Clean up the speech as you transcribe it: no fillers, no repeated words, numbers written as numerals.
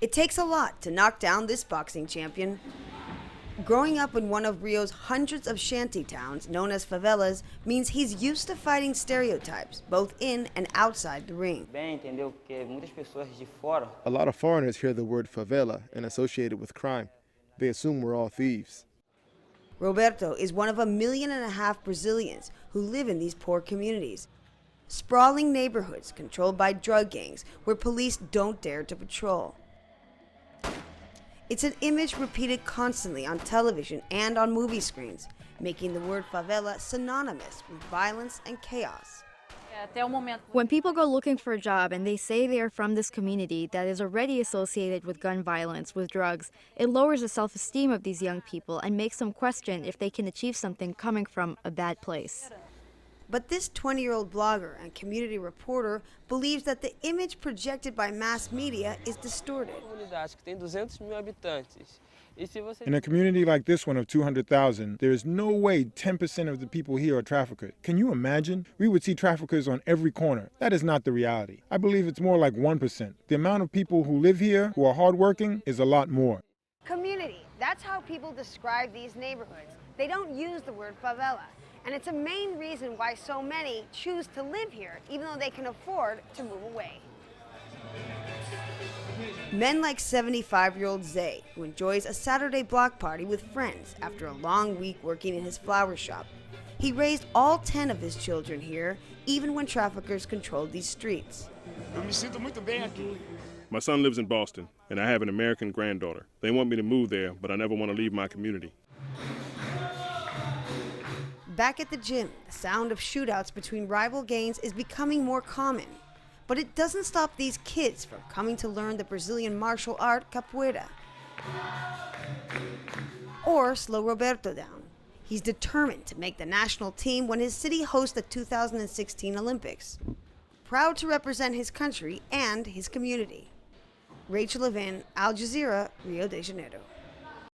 It takes a lot to knock down this boxing champion. Growing up in one of Rio's hundreds of shanty towns, known as favelas, means he's used to fighting stereotypes, both in and outside the ring. A lot of foreigners hear the word favela and associate it with crime. They assume we're all thieves. Roberto is one of 1.5 million Brazilians who live in these poor communities. Sprawling neighborhoods controlled by drug gangs where police don't dare to patrol. It's an image repeated constantly on television and on movie screens, making the word favela synonymous with violence and chaos. When people go looking for a job and they say they are from this community that is already associated with gun violence, with drugs, it lowers the self-esteem of these young people and makes them question if they can achieve something coming from a bad place. But this 20-year-old blogger and community reporter believes that the image projected by mass media is distorted. In a community like this one of 200,000, there is no way 10% of the people here are traffickers. Can you imagine? We would see traffickers on every corner. That is not the reality. I believe it's more like 1%. The amount of people who live here, who are hardworking, is a lot more. Community, that's how people describe these neighborhoods. They don't use the word favela. And it's a main reason why so many choose to live here, even though they can afford to move away. Men like 75-year-old Zay, who enjoys a Saturday block party with friends after a long week working in his flower shop. He raised all 10 of his children here, even when traffickers controlled these streets. My son lives in Boston, and I have an American granddaughter. They want me to move there, but I never want to leave my community. Back at the gym, the sound of shootouts between rival gangs is becoming more common. But it doesn't stop these kids from coming to learn the Brazilian martial art capoeira. Or slow Roberto down. He's determined to make the national team when his city hosts the 2016 Olympics. Proud to represent his country and his community. Rachel Levin, Al Jazeera, Rio de Janeiro.